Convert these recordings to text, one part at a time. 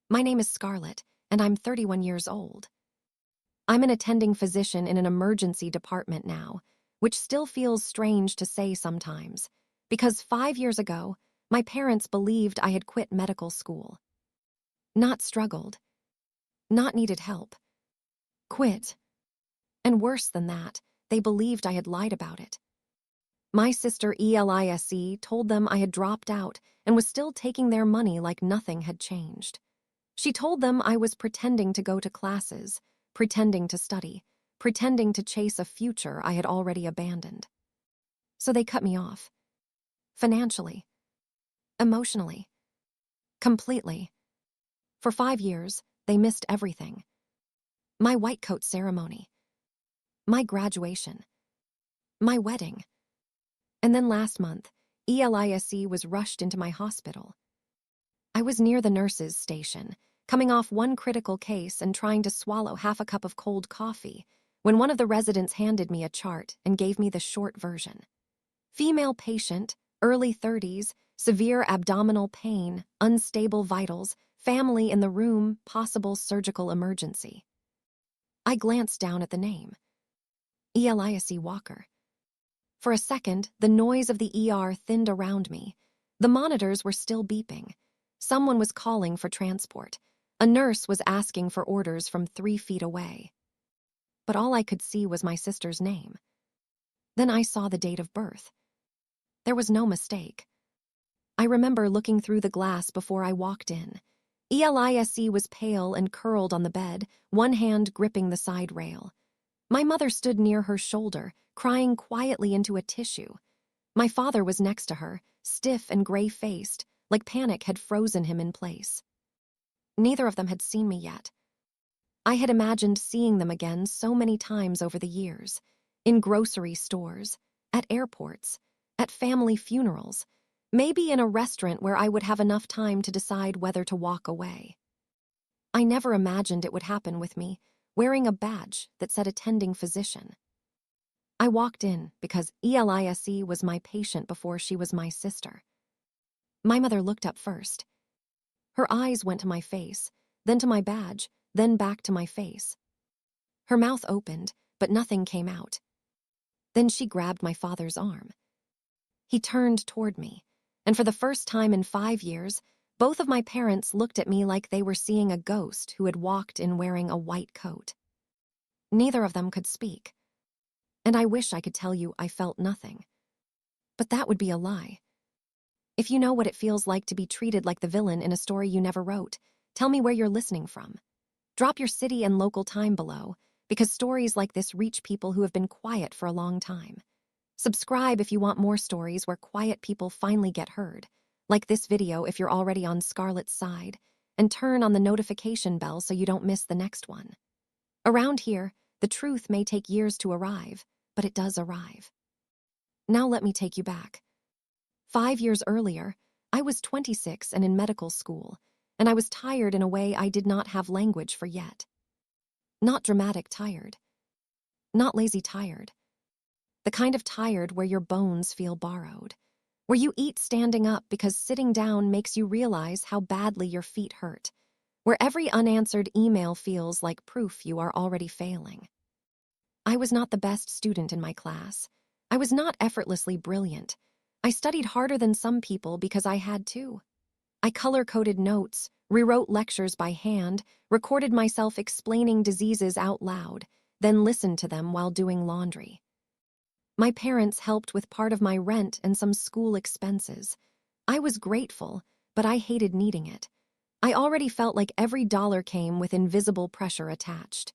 My name is Scarlet, and I'm 31 years old. I'm an attending physician in an emergency department now, which still feels strange to say sometimes, because 5 years ago, my parents believed I had quit medical school. Not struggled, not needed help. Quit. And worse than that, they believed I had lied about it. My sister Elise told them I had dropped out and was still taking their money like nothing had changed. She told them I was pretending to go to classes, pretending to study, pretending to chase a future I had already abandoned. So they cut me off. Financially. Emotionally. Completely. For 5 years, they missed everything. My white coat ceremony. My graduation. My wedding. And then last month, Elise was rushed into my hospital. I was near the nurse's station, coming off one critical case and trying to swallow half a cup of cold coffee, when one of the residents handed me a chart and gave me the short version. Female patient, early 30s, severe abdominal pain, unstable vitals, family in the room, possible surgical emergency. I glanced down at the name. Elise Walker. For a second, the noise of the ER thinned around me. The monitors were still beeping. Someone was calling for transport. A nurse was asking for orders from 3 feet away. But all I could see was my sister's name. Then I saw the date of birth. There was no mistake. I remember looking through the glass before I walked in. Elise was pale and curled on the bed, one hand gripping the side rail. My mother stood near her shoulder, crying quietly into a tissue. My father was next to her, stiff and gray-faced, like panic had frozen him in place. Neither of them had seen me yet. I had imagined seeing them again so many times over the years, in grocery stores, at airports, at family funerals, maybe in a restaurant where I would have enough time to decide whether to walk away. I never imagined it would happen with me, wearing a badge that said attending physician. I walked in because Elise was my patient before she was my sister. My mother looked up first. Her eyes went to my face, then to my badge, then back to my face. Her mouth opened, but nothing came out. Then she grabbed my father's arm. He turned toward me, and for the first time in 5 years, both of my parents looked at me like they were seeing a ghost who had walked in wearing a white coat. Neither of them could speak. And I wish I could tell you I felt nothing. But that would be a lie. If you know what it feels like to be treated like the villain in a story you never wrote, tell me where you're listening from. Drop your city and local time below, because stories like this reach people who have been quiet for a long time. Subscribe if you want more stories where quiet people finally get heard. Like this video if you're already on Scarlet's side, and turn on the notification bell so you don't miss the next one. Around here, the truth may take years to arrive, but it does arrive. Now let me take you back. 5 years earlier, I was 26 and in medical school, and I was tired in a way I did not have language for yet. Not dramatic tired. Not lazy tired. The kind of tired where your bones feel borrowed. Where you eat standing up because sitting down makes you realize how badly your feet hurt. Where every unanswered email feels like proof you are already failing. I was not the best student in my class. I was not effortlessly brilliant. I studied harder than some people because I had to. I color-coded notes, rewrote lectures by hand, recorded myself explaining diseases out loud, then listened to them while doing laundry. My parents helped with part of my rent and some school expenses. I was grateful, but I hated needing it. I already felt like every dollar came with invisible pressure attached.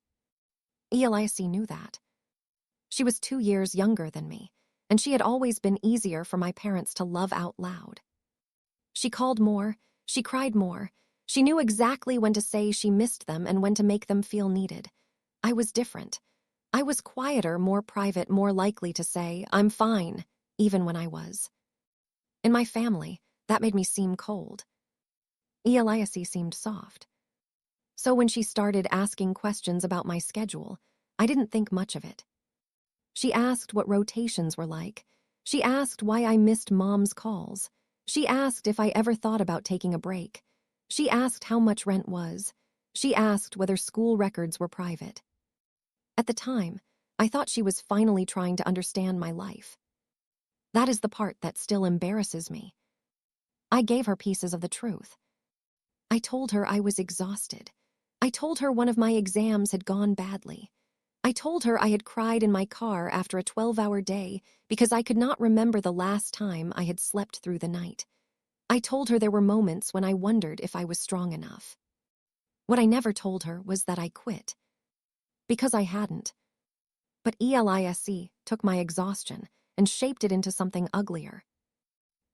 Elise knew that. She was 2 years younger than me, and she had always been easier for my parents to love out loud. She called more, she cried more. She knew exactly when to say she missed them and when to make them feel needed. I was different. I was quieter, more private, more likely to say, "I'm fine," even when I was. In my family, that made me seem cold. Elise seemed soft. So when she started asking questions about my schedule, I didn't think much of it. She asked what rotations were like. She asked why I missed Mom's calls. She asked if I ever thought about taking a break. She asked how much rent was. She asked whether school records were private. At the time, I thought she was finally trying to understand my life. That is the part that still embarrasses me. I gave her pieces of the truth. I told her I was exhausted. I told her one of my exams had gone badly. I told her I had cried in my car after a 12-hour day because I could not remember the last time I had slept through the night. I told her there were moments when I wondered if I was strong enough. What I never told her was that I quit. Because I hadn't. But ELISC took my exhaustion and shaped it into something uglier.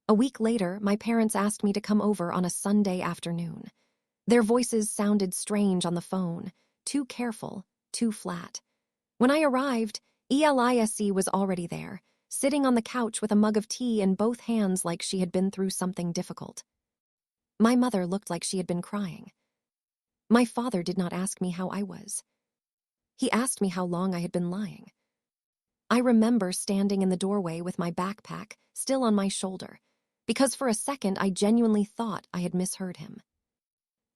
A week later, my parents asked me to come over on a Sunday afternoon. Their voices sounded strange on the phone, too careful, too flat. When I arrived, ELISC was already there, sitting on the couch with a mug of tea in both hands like she had been through something difficult. My mother looked like she had been crying. My father did not ask me how I was. He asked me how long I had been lying. I remember standing in the doorway with my backpack still on my shoulder, because for a second I genuinely thought I had misheard him.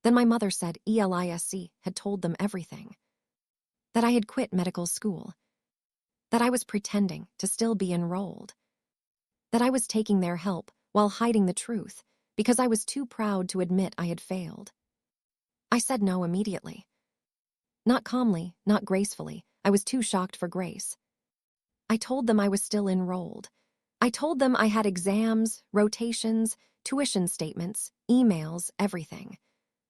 Then my mother said ELISC had told them everything. That I had quit medical school. That I was pretending to still be enrolled. That I was taking their help while hiding the truth because I was too proud to admit I had failed. I said no immediately. Not calmly, not gracefully. I was too shocked for grace. I told them I was still enrolled. I told them I had exams, rotations, tuition statements, emails, everything.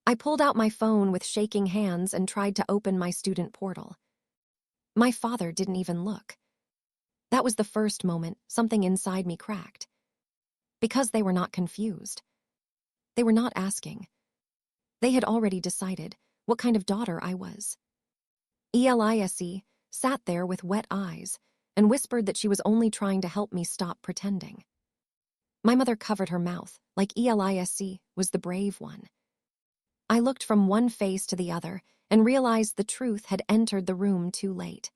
I pulled out my phone with shaking hands and tried to open my student portal. My father didn't even look. That was the first moment something inside me cracked. Because they were not confused. They were not asking. They had already decided what kind of daughter I was. ELISC sat there with wet eyes and whispered that she was only trying to help me stop pretending. My mother covered her mouth like ELISC was the brave one. I looked from one face to the other and realized the truth had entered the room too late.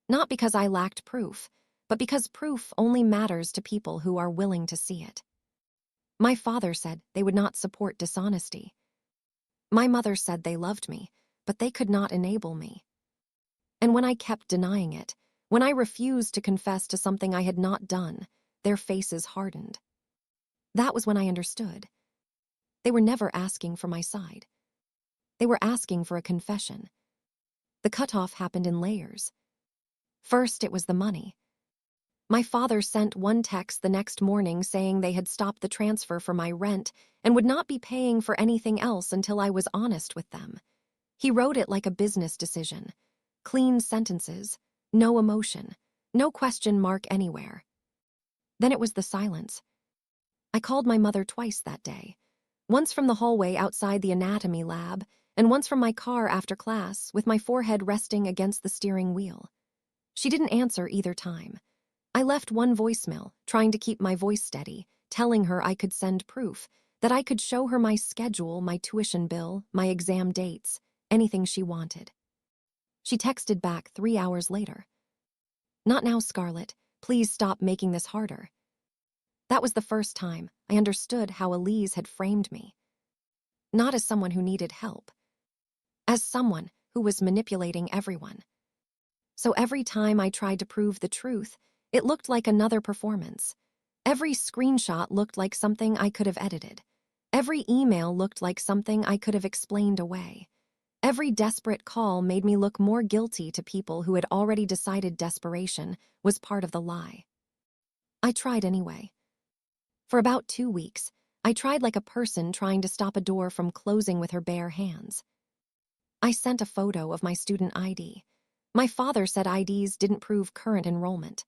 Not because I lacked proof, but because proof only matters to people who are willing to see it. My father said they would not support dishonesty. My mother said they loved me, but they could not enable me. And when I kept denying it, when I refused to confess to something I had not done, their faces hardened. That was when I understood. They were never asking for my side. They were asking for a confession. The cutoff happened in layers. First, it was the money. My father sent one text the next morning saying they had stopped the transfer for my rent and would not be paying for anything else until I was honest with them. He wrote it like a business decision. Clean sentences, no emotion, no question mark anywhere. Then it was the silence. I called my mother twice that day. Once from the hallway outside the anatomy lab, and once from my car after class with my forehead resting against the steering wheel. She didn't answer either time. I left one voicemail, trying to keep my voice steady, telling her I could send proof, that I could show her my schedule, my tuition bill, my exam dates, anything she wanted. She texted back 3 hours later. "Not now, Scarlet. Please stop making this harder." That was the first time I understood how Elise had framed me. Not as someone who needed help. As someone who was manipulating everyone. So every time I tried to prove the truth, it looked like another performance. Every screenshot looked like something I could have edited. Every email looked like something I could have explained away. Every desperate call made me look more guilty to people who had already decided desperation was part of the lie. I tried anyway. For about 2 weeks, I tried like a person trying to stop a door from closing with her bare hands. I sent a photo of my student ID. My father said IDs didn't prove current enrollment.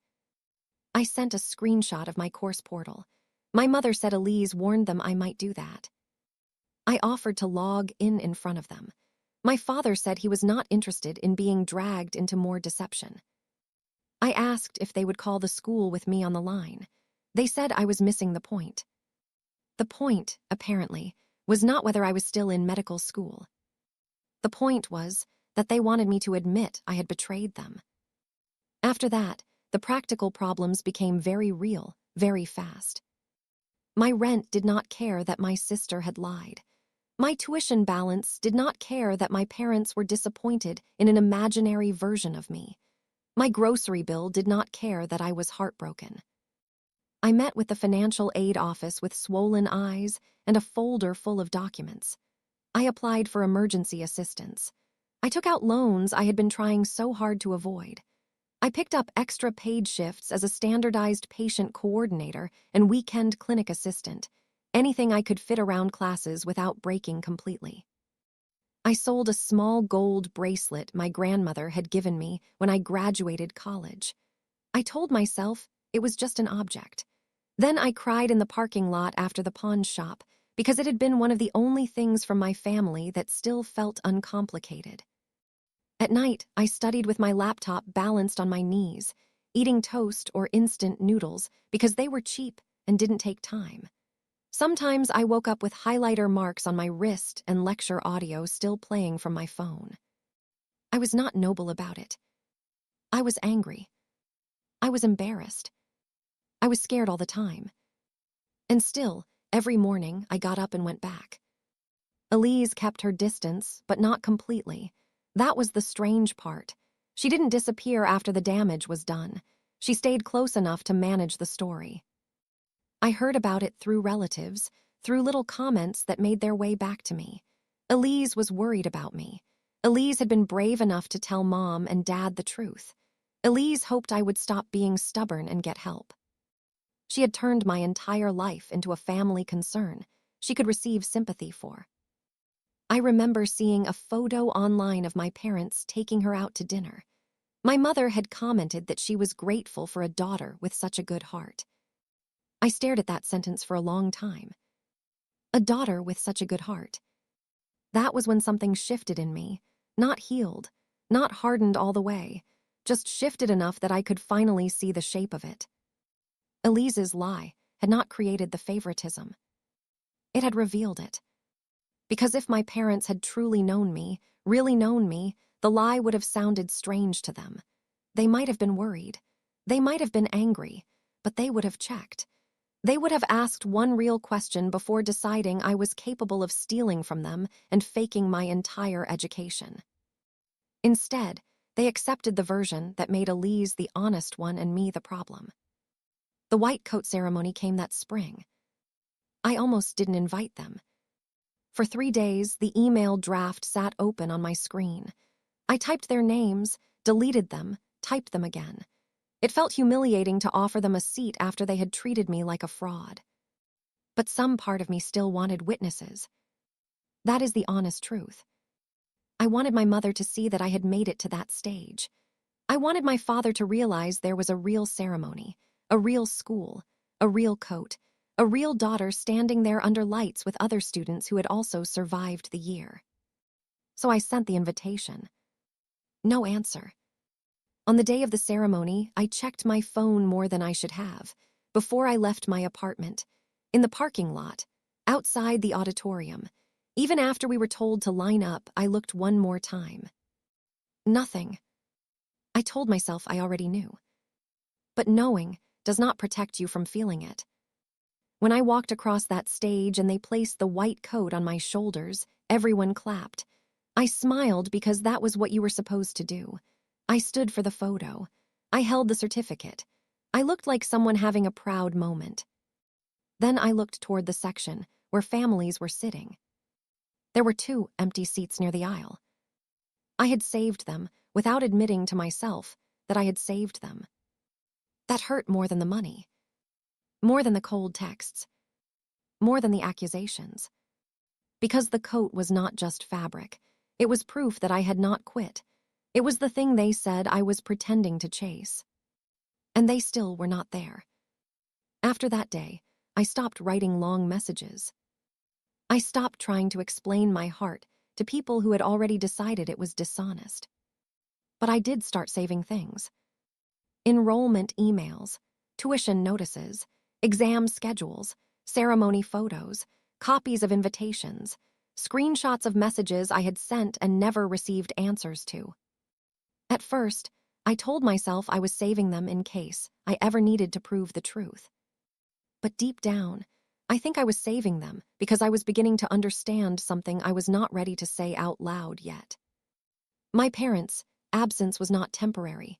I sent a screenshot of my course portal. My mother said Elise warned them I might do that. I offered to log in front of them. My father said he was not interested in being dragged into more deception. I asked if they would call the school with me on the line. They said I was missing the point. The point, apparently, was not whether I was still in medical school. The point was that they wanted me to admit I had betrayed them. After that, the practical problems became very real, very fast. My rent did not care that my sister had lied. My tuition balance did not care that my parents were disappointed in an imaginary version of me. My grocery bill did not care that I was heartbroken. I met with the financial aid office with swollen eyes and a folder full of documents. I applied for emergency assistance. I took out loans I had been trying so hard to avoid. I picked up extra paid shifts as a standardized patient coordinator and weekend clinic assistant, anything I could fit around classes without breaking completely. I sold a small gold bracelet my grandmother had given me when I graduated college. I told myself it was just an object. Then I cried in the parking lot after the pawn shop because it had been one of the only things from my family that still felt uncomplicated. At night, I studied with my laptop balanced on my knees, eating toast or instant noodles because they were cheap and didn't take time. Sometimes I woke up with highlighter marks on my wrist and lecture audio still playing from my phone. I was not noble about it. I was angry. I was embarrassed. I was scared all the time. And still, every morning, I got up and went back. Elise kept her distance, but not completely. That was the strange part. She didn't disappear after the damage was done. She stayed close enough to manage the story. I heard about it through relatives, through little comments that made their way back to me. Elise was worried about me. Elise had been brave enough to tell Mom and Dad the truth. Elise hoped I would stop being stubborn and get help. She had turned my entire life into a family concern she could receive sympathy for. I remember seeing a photo online of my parents taking her out to dinner. My mother had commented that she was grateful for a daughter with such a good heart. I stared at that sentence for a long time. A daughter with such a good heart. That was when something shifted in me, not healed, not hardened all the way, just shifted enough that I could finally see the shape of it. Elise's lie had not created the favoritism. It had revealed it. Because if my parents had truly known me, really known me, the lie would have sounded strange to them. They might have been worried. They might have been angry, but they would have checked. They would have asked one real question before deciding I was capable of stealing from them and faking my entire education. Instead, they accepted the version that made Elise the honest one and me the problem. The white coat ceremony came that spring. I almost didn't invite them. For 3 days, the email draft sat open on my screen. I typed their names, deleted them, typed them again. It felt humiliating to offer them a seat after they had treated me like a fraud. But some part of me still wanted witnesses. That is the honest truth. I wanted my mother to see that I had made it to that stage. I wanted my father to realize there was a real ceremony, a real school, a real coat, a real daughter standing there under lights with other students who had also survived the year. So I sent the invitation. No answer. On the day of the ceremony, I checked my phone more than I should have, before I left my apartment, in the parking lot, outside the auditorium. Even after we were told to line up, I looked one more time. Nothing. I told myself I already knew. But knowing does not protect you from feeling it. When I walked across that stage and they placed the white coat on my shoulders, everyone clapped. I smiled because that was what you were supposed to do. I stood for the photo. I held the certificate. I looked like someone having a proud moment. Then I looked toward the section where families were sitting. There were 2 empty seats near the aisle. I had saved them without admitting to myself that I had saved them. That hurt more than the money. More than the cold texts. More than the accusations. Because the coat was not just fabric. It was proof that I had not quit. It was the thing they said I was pretending to chase. And they still were not there. After that day, I stopped writing long messages. I stopped trying to explain my heart to people who had already decided it was dishonest. But I did start saving things. Enrollment emails, tuition notices, exam schedules, ceremony photos, copies of invitations, screenshots of messages I had sent and never received answers to. At first, I told myself I was saving them in case I ever needed to prove the truth. But deep down, I think I was saving them because I was beginning to understand something I was not ready to say out loud yet. My parents' absence was not temporary,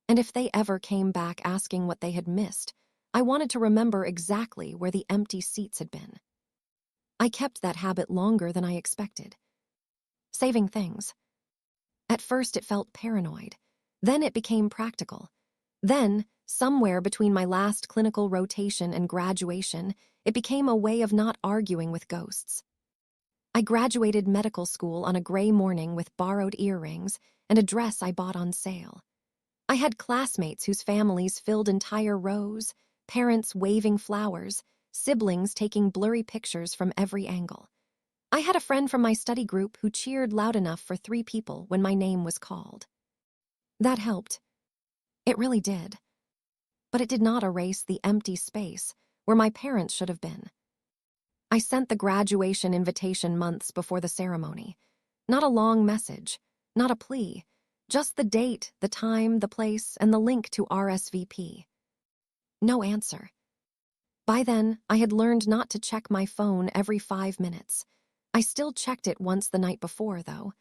and if they ever came back asking what they had missed, I wanted to remember exactly where the empty seats had been. I kept that habit longer than I expected. Saving things. At first it felt paranoid. Then it became practical. Then, somewhere between my last clinical rotation and graduation, it became a way of not arguing with ghosts. I graduated medical school on a gray morning with borrowed earrings and a dress I bought on sale. I had classmates whose families filled entire rows, parents waving flowers, siblings taking blurry pictures from every angle. I had a friend from my study group who cheered loud enough for 3 people when my name was called. That helped. It really did. But it did not erase the empty space where my parents should have been. I sent the graduation invitation months before the ceremony. Not a long message, not a plea, just the date, the time, the place, and the link to RSVP. No answer. By then, I had learned not to check my phone every 5 minutes. I still checked it once the night before, though.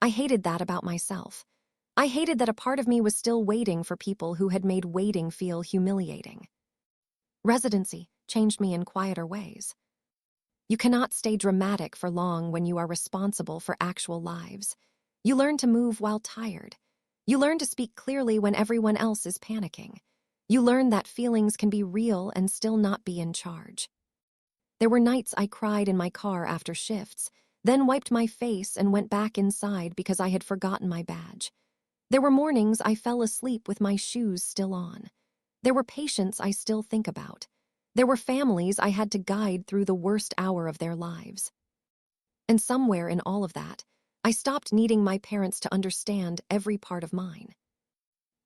I hated that about myself. I hated that a part of me was still waiting for people who had made waiting feel humiliating. Residency changed me in quieter ways. You cannot stay dramatic for long when you are responsible for actual lives. You learn to move while tired. You learn to speak clearly when everyone else is panicking. You learn that feelings can be real and still not be in charge. There were nights I cried in my car after shifts, then wiped my face and went back inside because I had forgotten my badge. There were mornings I fell asleep with my shoes still on. There were patients I still think about. There were families I had to guide through the worst hour of their lives. And somewhere in all of that, I stopped needing my parents to understand every part of mine.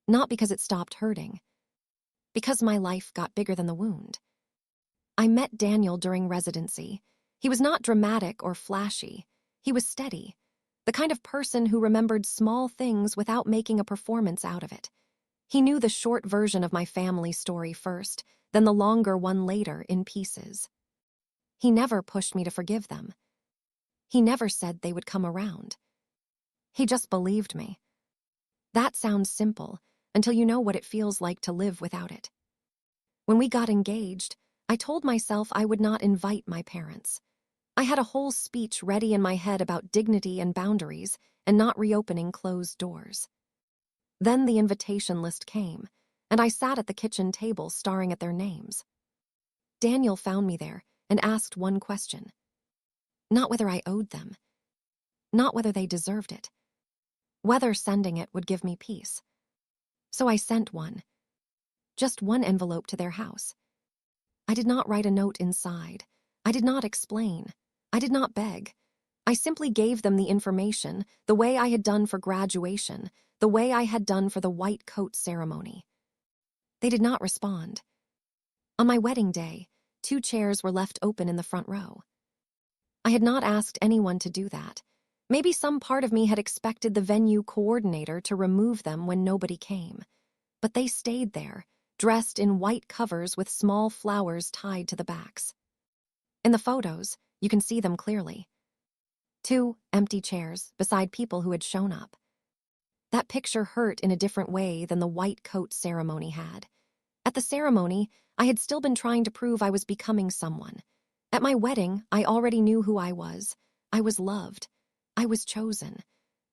Not because it stopped hurting, because my life got bigger than the wound. I met Daniel during residency. He was not dramatic or flashy. He was steady, the kind of person who remembered small things without making a performance out of it. He knew the short version of my family story first, then the longer one later in pieces. He never pushed me to forgive them. He never said they would come around. He just believed me. That sounds simple until you know what it feels like to live without it. When we got engaged, I told myself I would not invite my parents. I had a whole speech ready in my head about dignity and boundaries and not reopening closed doors. Then the invitation list came, and I sat at the kitchen table staring at their names. Daniel found me there and asked one question. Not whether I owed them. Not whether they deserved it. Whether sending it would give me peace. So I sent one. Just one envelope to their house. I did not write a note inside. I did not explain. I did not beg. I simply gave them the information, the way I had done for graduation, the way I had done for the white coat ceremony. They did not respond. On my wedding day, 2 chairs were left open in the front row. I had not asked anyone to do that. Maybe some part of me had expected the venue coordinator to remove them when nobody came. But they stayed there, dressed in white covers with small flowers tied to the backs. In the photos, you can see them clearly. 2 empty chairs beside people who had shown up. That picture hurt in a different way than the white coat ceremony had. At the ceremony, I had still been trying to prove I was becoming someone. At my wedding, I already knew who I was. I was loved. I was chosen.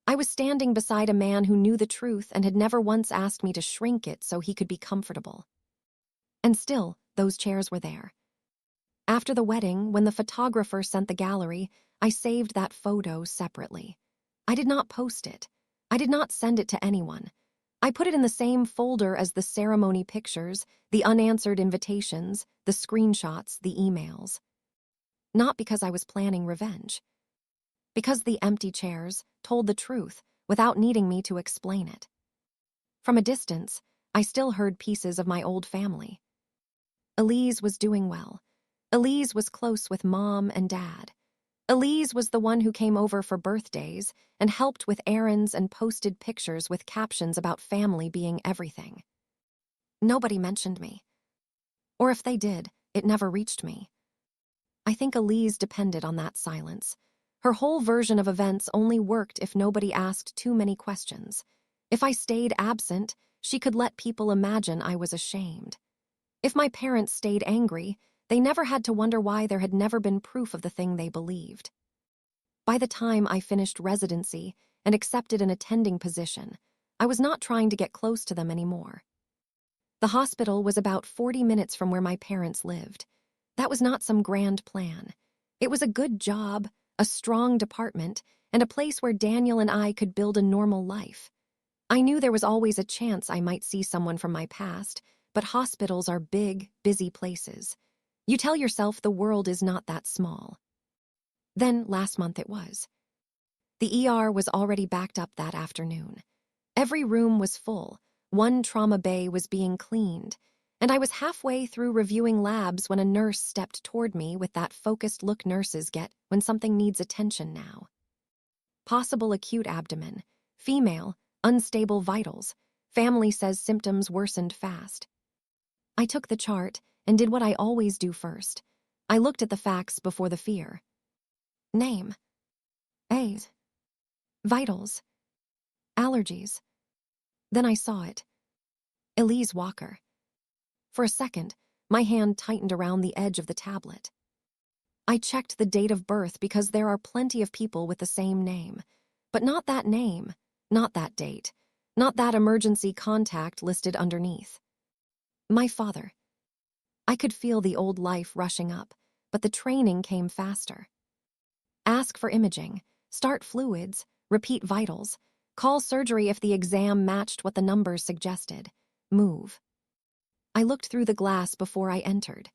I was standing beside a man who knew the truth and had never once asked me to shrink it so he could be comfortable. And still, those chairs were there. After the wedding, when the photographer sent the gallery, I saved that photo separately. I did not post it. I did not send it to anyone. I put it in the same folder as the ceremony pictures, the unanswered invitations, the screenshots, the emails. Not because I was planning revenge. Because the empty chairs told the truth without needing me to explain it. From a distance, I still heard pieces of my old family. Elise was doing well. Elise was close with Mom and Dad. Elise was the one who came over for birthdays and helped with errands and posted pictures with captions about family being everything. Nobody mentioned me. Or if they did, it never reached me. I think Elise depended on that silence. Her whole version of events only worked if nobody asked too many questions. If I stayed absent, she could let people imagine I was ashamed. If my parents stayed angry, they never had to wonder why there had never been proof of the thing they believed. By the time I finished residency and accepted an attending position, I was not trying to get close to them anymore. The hospital was about 40 minutes from where my parents lived. That was not some grand plan. It was a good job, a strong department, and a place where Daniel and I could build a normal life. I knew there was always a chance I might see someone from my past, but hospitals are big, busy places. You tell yourself the world is not that small. Then, last month it was. The ER was already backed up that afternoon. Every room was full, one trauma bay was being cleaned, and I was halfway through reviewing labs when a nurse stepped toward me with that focused look nurses get when something needs attention now. Possible acute abdomen, female, unstable vitals, family says symptoms worsened fast. I took the chart and did what I always do first. I looked at the facts before the fear. Name. A's. Vitals. Allergies. Then I saw it. Elise Walker. For a second, my hand tightened around the edge of the tablet. I checked the date of birth because there are plenty of people with the same name. But not that name, not that date, not that emergency contact listed underneath. My father. I could feel the old life rushing up, but the training came faster. Ask for imaging, start fluids, repeat vitals, call surgery if the exam matched what the numbers suggested, move. I looked through the glass before I entered.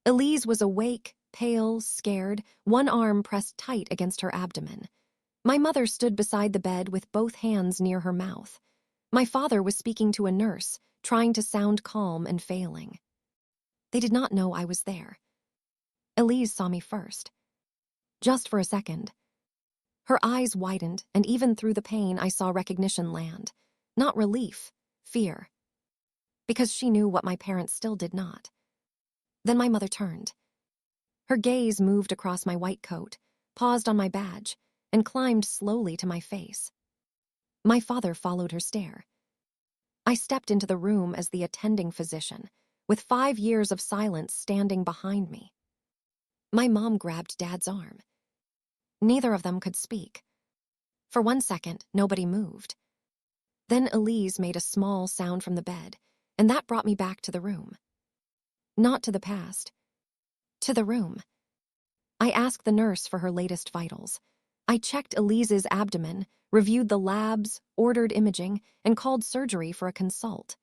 Elise was awake, pale, scared, one arm pressed tight against her abdomen. My mother stood beside the bed with both hands near her mouth. My father was speaking to a nurse, trying to sound calm and failing. They did not know I was there. Elise saw me first. Just for a second. Her eyes widened, and even through the pain I saw recognition land. Not relief, fear. Because she knew what my parents still did not. Then my mother turned. Her gaze moved across my white coat, paused on my badge, and climbed slowly to my face. My father followed her stare. I stepped into the room as the attending physician, with 5 years of silence standing behind me. My mom grabbed Dad's arm. Neither of them could speak. For 1 second, nobody moved. Then Elise made a small sound from the bed, and that brought me back to the room. Not to the past. To the room. I asked the nurse for her latest vitals. I checked Elise's abdomen, reviewed the labs, ordered imaging, and called surgery for a consult.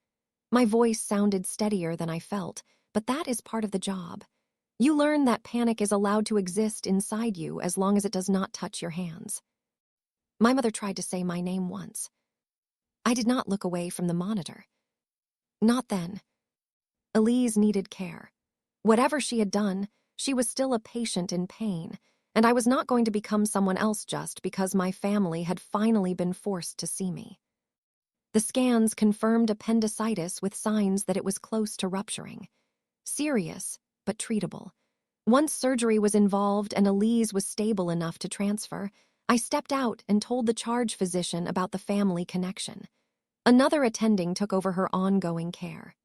My voice sounded steadier than I felt, but that is part of the job. You learn that panic is allowed to exist inside you as long as it does not touch your hands. My mother tried to say my name once. I did not look away from the monitor. Not then. Elise needed care. Whatever she had done, she was still a patient in pain, and I was not going to become someone else just because my family had finally been forced to see me. The scans confirmed appendicitis with signs that it was close to rupturing. Serious, but treatable. Once surgery was involved and Elise was stable enough to transfer, I stepped out and told the charge physician about the family connection. Another attending took over her ongoing care.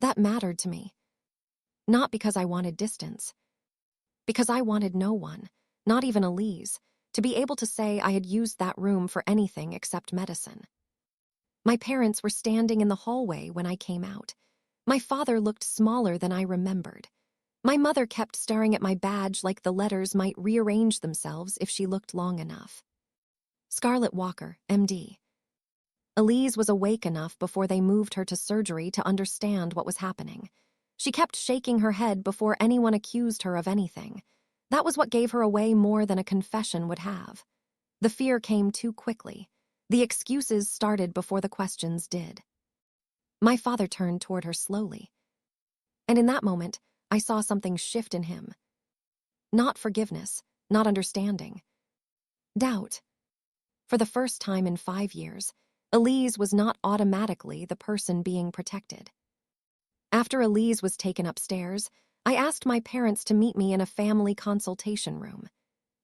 That mattered to me. Not because I wanted distance. Because I wanted no one, not even Elise, to be able to say I had used that room for anything except medicine. My parents were standing in the hallway when I came out. My father looked smaller than I remembered. My mother kept staring at my badge like the letters might rearrange themselves if she looked long enough. Scarlet Walker, MD. Elise was awake enough before they moved her to surgery to understand what was happening. She kept shaking her head before anyone accused her of anything. That was what gave her away more than a confession would have. The fear came too quickly. The excuses started before the questions did. My father turned toward her slowly. And in that moment, I saw something shift in him. Not forgiveness, not understanding. Doubt. For the first time in 5 years, Elise was not automatically the person being protected. After Elise was taken upstairs, I asked my parents to meet me in a family consultation room.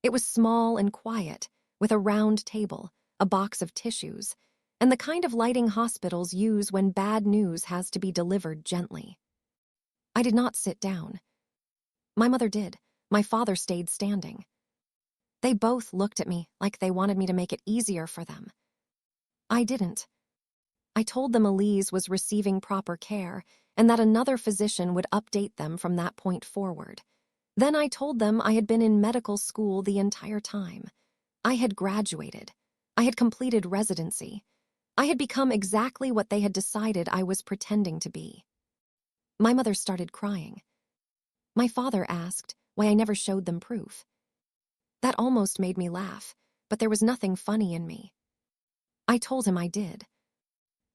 It was small and quiet, with a round table, a box of tissues, and the kind of lighting hospitals use when bad news has to be delivered gently. I did not sit down. My mother did. My father stayed standing. They both looked at me like they wanted me to make it easier for them. I didn't. I told them Elise was receiving proper care and that another physician would update them from that point forward. Then I told them I had been in medical school the entire time. I had graduated. I had completed residency. I had become exactly what they had decided I was pretending to be. My mother started crying. My father asked why I never showed them proof. That almost made me laugh, but there was nothing funny in me. I told him I did.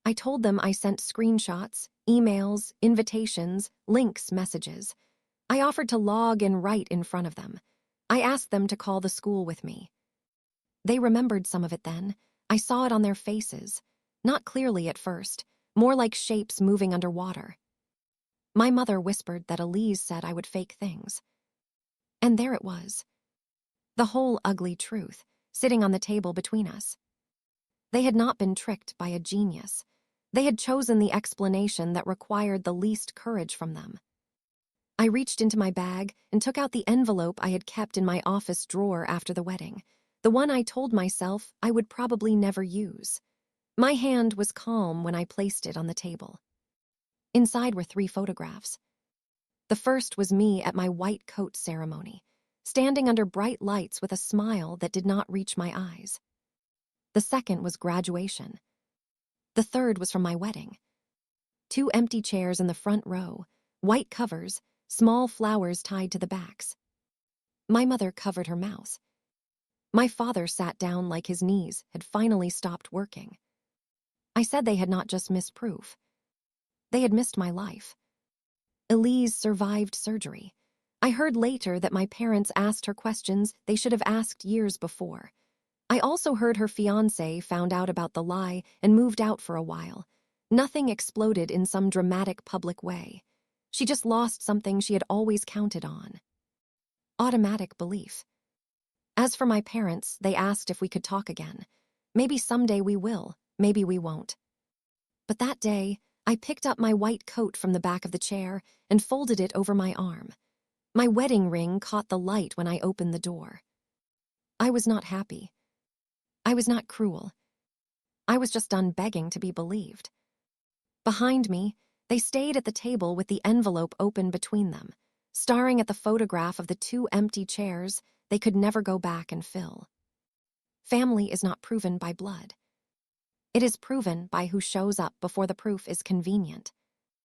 I told them I sent screenshots, emails, invitations, links, messages. I offered to log and write in front of them. I asked them to call the school with me. They remembered some of it then. I saw it on their faces. Not clearly at first, more like shapes moving underwater. My mother whispered that Elise said I would fake things. And there it was. The whole ugly truth, sitting on the table between us. They had not been tricked by a genius. They had chosen the explanation that required the least courage from them. I reached into my bag and took out the envelope I had kept in my office drawer after the wedding, the one I told myself I would probably never use. My hand was calm when I placed it on the table. Inside were 3 photographs. The first was me at my white coat ceremony, standing under bright lights with a smile that did not reach my eyes. The second was graduation. The third was from my wedding. 2 empty chairs in the front row, white covers, small flowers tied to the backs. My mother covered her mouth. My father sat down like his knees had finally stopped working. I said they had not just missed proof. They had missed my life. Elise survived surgery. I heard later that my parents asked her questions they should have asked years before. I also heard her fiancé found out about the lie and moved out for a while. Nothing exploded in some dramatic public way. She just lost something she had always counted on. Automatic belief. As for my parents, they asked if we could talk again. Maybe someday we will, maybe we won't. But that day, I picked up my white coat from the back of the chair and folded it over my arm. My wedding ring caught the light when I opened the door. I was not happy. I was not cruel. I was just done begging to be believed. Behind me, they stayed at the table with the envelope open between them, staring at the photograph of the 2 empty chairs they could never go back and fill. Family is not proven by blood. It is proven by who shows up before the proof is convenient.